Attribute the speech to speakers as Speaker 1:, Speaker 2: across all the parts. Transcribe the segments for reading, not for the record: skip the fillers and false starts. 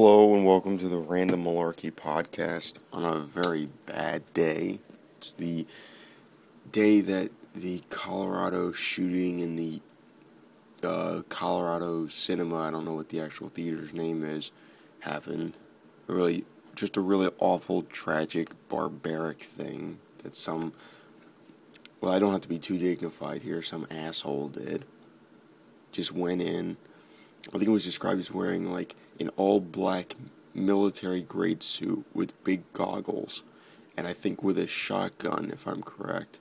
Speaker 1: Hello and welcome to the Random Malarkey podcast on a very bad day. It's the day that the Colorado shooting in the Colorado cinema, I don't know what the actual theater's name is, happened. Just a really awful, tragic, barbaric thing that I don't have to be too dignified here, some asshole did. Just went in. I think it was described as wearing like an all-black military-grade suit with big goggles, and I think with a shotgun, if I'm correct.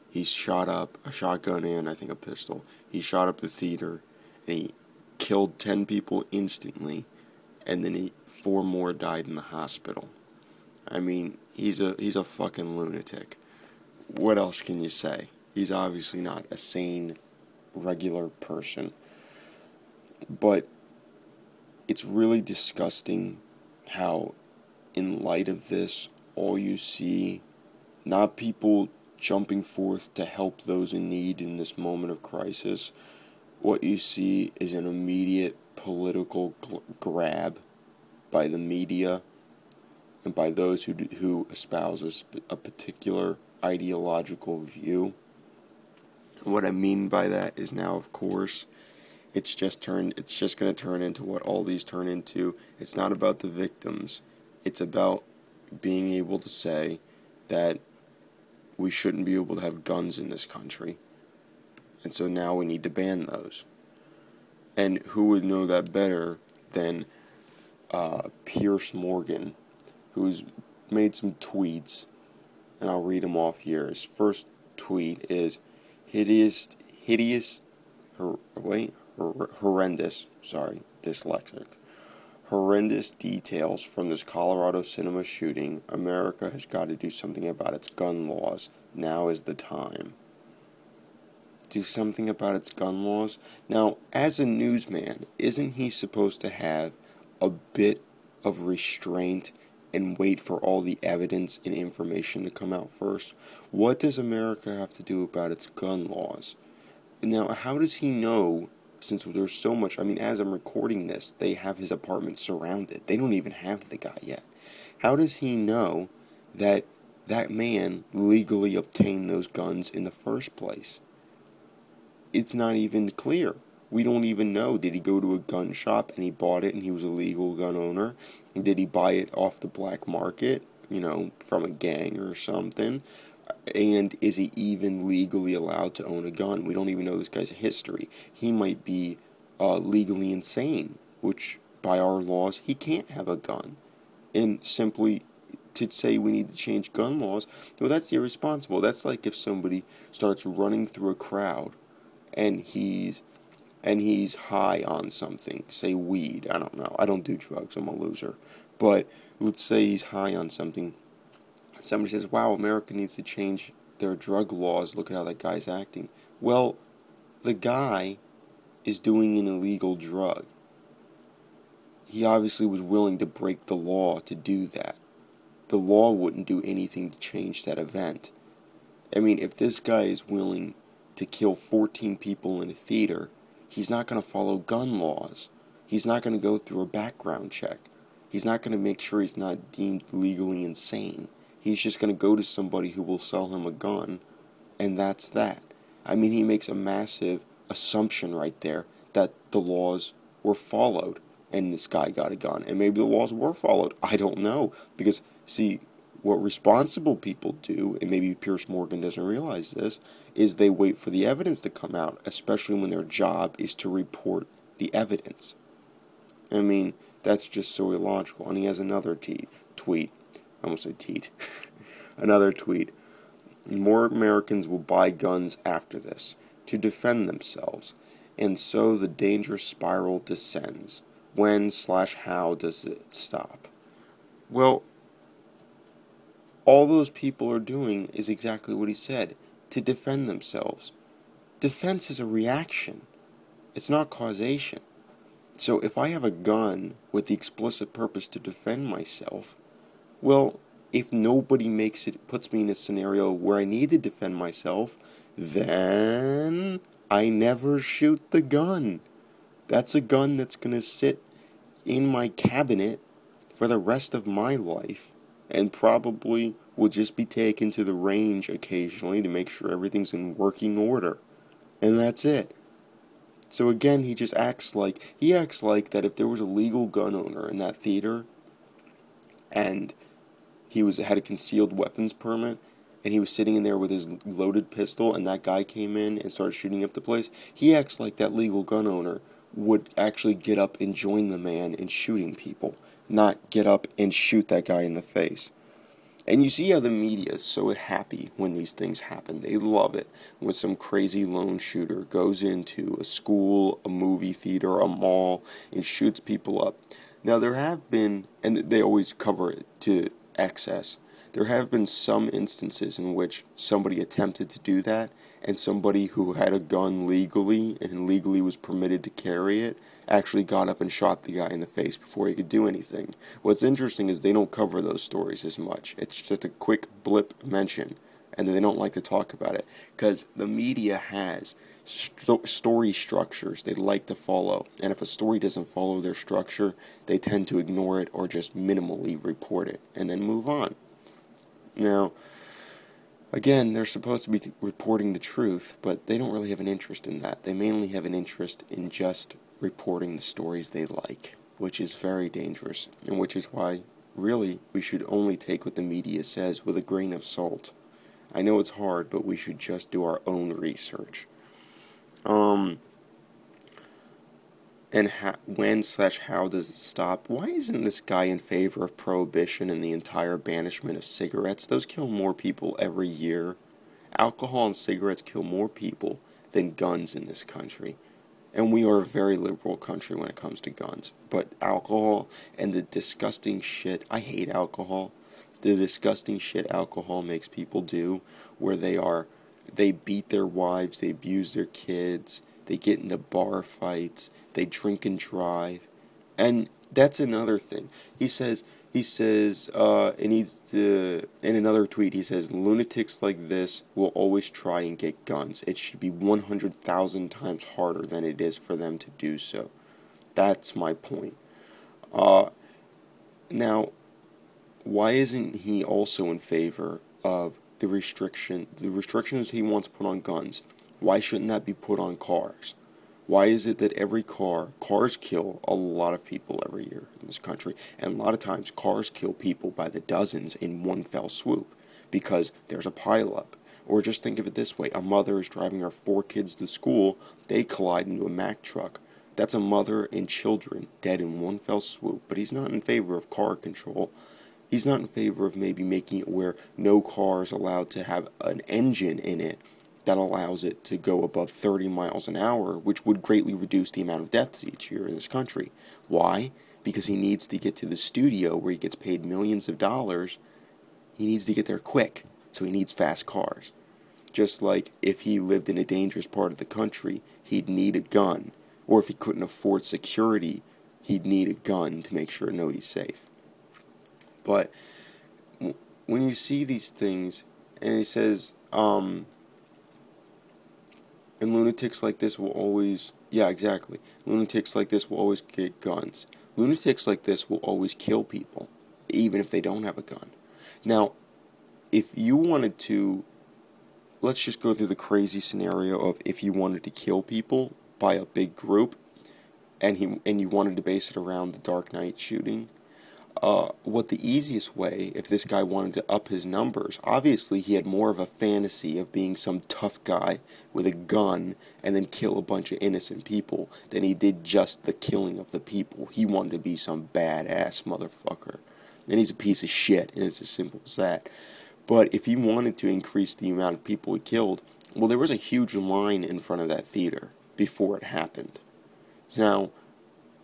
Speaker 1: He shot up a shotgun and I think a pistol. He shot up the theater, and he killed 10 people instantly, and then 4 more died in the hospital. I mean, he's a fucking lunatic. What else can you say? He's obviously not a sane, regular person. But it's really disgusting how, in light of this, all you see, not people jumping forth to help those in need in this moment of crisis, what you see is an immediate political grab by the media and by those who espouse a particular ideological view. And what I mean by that is now, of course, it's just going to turn into what all these turn into. It's not about the victims. It's about being able to say that we shouldn't be able to have guns in this country. And so now we need to ban those. And who would know that better than Piers Morgan, who's made some tweets, and I'll read them off here. His first tweet is horrendous details from this Colorado cinema shooting. America has got to do something about its gun laws. Now is the time. Do something about its gun laws? Now, as a newsman, isn't he supposed to have a bit of restraint and wait for all the evidence and information to come out first? What does America have to do about its gun laws? Now, how does he know, since there's so much, as I'm recording this, they have his apartment surrounded. They don't even have the guy yet. How does he know that that man legally obtained those guns in the first place? It's not even clear. We don't even know. Did he go to a gun shop and he bought it and he was a legal gun owner? Did he buy it off the black market, from a gang or something? And is he even legally allowed to own a gun? We don't even know this guy's history. He might be legally insane, which by our laws, he can't have a gun. And simply to say we need to change gun laws, well, that's irresponsible. That's like if somebody starts running through a crowd and he's high on something, say weed, I don't know. I don't do drugs, I'm a loser. But let's say he's high on something. Somebody says, wow, America needs to change their drug laws. Look at how that guy's acting. Well, the guy is doing an illegal drug. He obviously was willing to break the law to do that. The law wouldn't do anything to change that event. If this guy is willing to kill 14 people in a theater, he's not going to follow gun laws. He's not going to go through a background check. He's not going to make sure he's not deemed legally insane. He's just going to go to somebody who will sell him a gun, and that's that. He makes a massive assumption right there that the laws were followed, and this guy got a gun. And maybe the laws were followed. I don't know. Because, see, what responsible people do, and maybe Piers Morgan doesn't realize this, is they wait for the evidence to come out, especially when their job is to report the evidence. That's just so illogical. And he has another tweet. I almost said teat. Another tweet. More Americans will buy guns after this to defend themselves, and so the dangerous spiral descends. When/how does it stop? Well, all those people are doing is exactly what he said, to defend themselves. Defense is a reaction. It's not causation. So if I have a gun with the explicit purpose to defend myself, well, if nobody puts me in a scenario where I need to defend myself, then I never shoot the gun. That's a gun that's going to sit in my cabinet for the rest of my life, and probably will just be taken to the range occasionally to make sure everything's in working order. And that's it. So again, he acts like that if there was a legal gun owner in that theater, and he had a concealed weapons permit, and he was sitting in there with his loaded pistol, and that guy came in and started shooting up the place, he acts like that legal gun owner would actually get up and join the man in shooting people, not get up and shoot that guy in the face. And you see how the media is so happy when these things happen. They love it when some crazy lone shooter goes into a school, a movie theater, a mall, and shoots people up. Now, there have been, and they always cover it to excess, there have been some instances in which somebody attempted to do that, and somebody who had a gun legally and legally was permitted to carry it actually got up and shot the guy in the face before he could do anything. What's interesting is they don't cover those stories as much. It's just a quick blip mention, and they don't like to talk about it because the media has story structures they like to follow, and if a story doesn't follow their structure, they tend to ignore it or just minimally report it and then move on. Now, again, they're supposed to be reporting the truth, but they don't really have an interest in that. They mainly have an interest in just reporting the stories they like, which is very dangerous, and which is why, really, we should only take what the media says with a grain of salt. I know it's hard, but we should just do our own research. And when/how does it stop? Why isn't this guy in favor of prohibition and the entire banishment of cigarettes? Those kill more people every year. Alcohol and cigarettes kill more people than guns in this country. And we are a very liberal country when it comes to guns. But alcohol and the disgusting shit, I hate alcohol. The disgusting shit alcohol makes people do, where they beat their wives, they abuse their kids, they get into bar fights, they drink and drive. And that's another thing. He says, in another tweet, he says, lunatics like this will always try and get guns. It should be 100,000 times harder than it is for them to do so. That's my point. Now, why isn't he also in favor of the restrictions he wants put on guns? Why shouldn't that be put on cars? Why is it that cars kill a lot of people every year in this country, and a lot of times cars kill people by the dozens in one fell swoop because there's a pileup? Or just think of it this way, a mother is driving her 4 kids to school, they collide into a Mack truck. That's a mother and children dead in one fell swoop, but he's not in favor of car control. He's not in favor of maybe making it where no car is allowed to have an engine in it that allows it to go above 30 miles an hour, which would greatly reduce the amount of deaths each year in this country. Why? Because he needs to get to the studio where he gets paid millions of dollars. He needs to get there quick, so he needs fast cars. Just like if he lived in a dangerous part of the country, he'd need a gun. Or if he couldn't afford security, he'd need a gun to make sure he's safe. But when you see these things, and he says, and lunatics like this will always, lunatics like this will always get guns. Lunatics like this will always kill people, even if they don't have a gun. Now, if you wanted to, let's just go through the crazy scenario of if you wanted to kill people by a big group, and you wanted to base it around the Dark Knight shooting. What the easiest way, if this guy wanted to up his numbers, obviously he had more of a fantasy of being some tough guy with a gun and then kill a bunch of innocent people than he did just the killing of the people. He wanted to be some badass motherfucker. And he's a piece of shit, and it's as simple as that. But if he wanted to increase the amount of people he killed, well, there was a huge line in front of that theater before it happened. Now,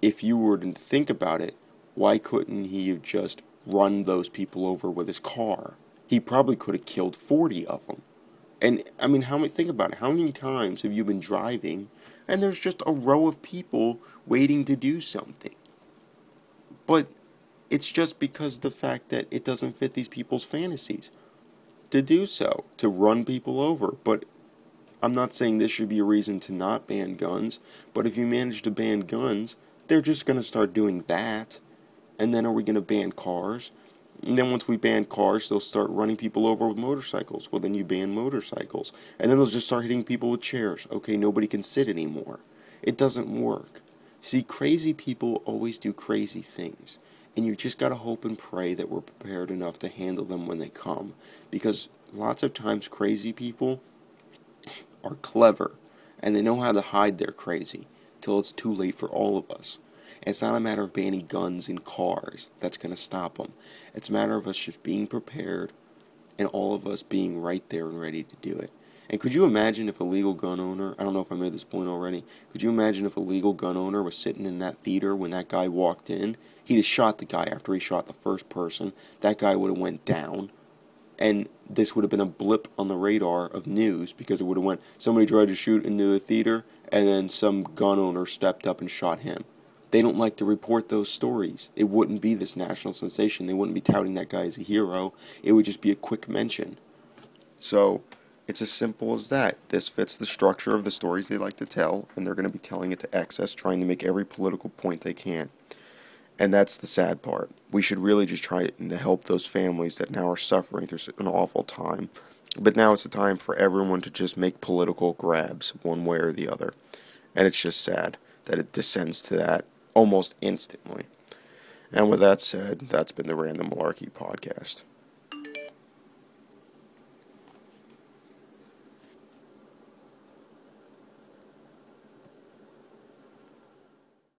Speaker 1: if you were to think about it, why couldn't he have just run those people over with his car? He probably could have killed 40 of them. And, I mean, think about it. How many times have you been driving, and there's just a row of people waiting to do something? But it's just because the fact that it doesn't fit these people's fantasies to do so, to run people over. But I'm not saying this should be a reason to not ban guns, but if you manage to ban guns, they're just going to start doing that. And then are we going to ban cars? And then once we ban cars, they'll start running people over with motorcycles. Well, then you ban motorcycles. And then they'll just start hitting people with chairs. Okay, nobody can sit anymore. It doesn't work. See, crazy people always do crazy things. And you just got to hope and pray that we're prepared enough to handle them when they come. Because lots of times crazy people are clever. And they know how to hide their crazy till it's too late for all of us. It's not a matter of banning guns and cars that's going to stop them. It's a matter of us just being prepared and all of us being right there and ready to do it. And could you imagine if a legal gun owner, I don't know if I made this point already, could you imagine if a legal gun owner was sitting in that theater when that guy walked in? He'd have shot the guy after he shot the first person. That guy would have went down. And this would have been a blip on the radar of news because it would have went, somebody tried to shoot into a theater and then some gun owner stepped up and shot him. They don't like to report those stories. It wouldn't be this national sensation. They wouldn't be touting that guy as a hero. It would just be a quick mention. So, it's as simple as that. This fits the structure of the stories they like to tell, and they're going to be telling it to excess, trying to make every political point they can. And that's the sad part. We should really just try to help those families that now are suffering through an awful time. But now it's a time for everyone to just make political grabs, one way or the other. And it's just sad that it descends to that almost instantly. And with that said, that's been the Random Malarkey Podcast.